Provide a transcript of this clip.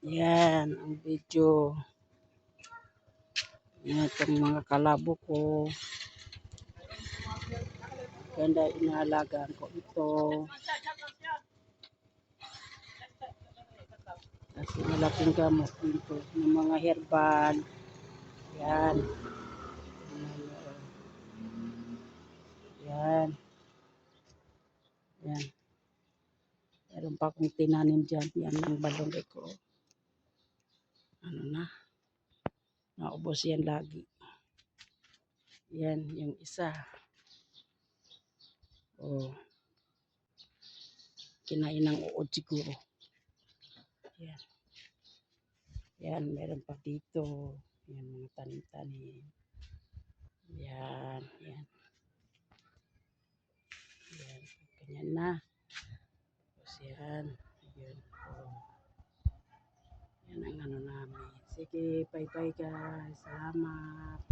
Yan ang video. Yan itong mga kalabo ko. Ganda, inaalagaan ko ito. Kasi malaking gamot dito ng mga herbal. Yan. Yan. Yan. Meron pa akong tinanim dyan. Yan ang balonggay ko. Ano na. Naubos yan lagi. Yan yung isa. Oh. Kinain ng uod siguro. Yan. Yan. Meron pa dito. Yan mga tanim-tanim. Yan. Yan. Yan. Ganyan na. Tapos yan. Yan. Oh. Yan ang ano namin. Sige. Bye-bye guys. Salamat.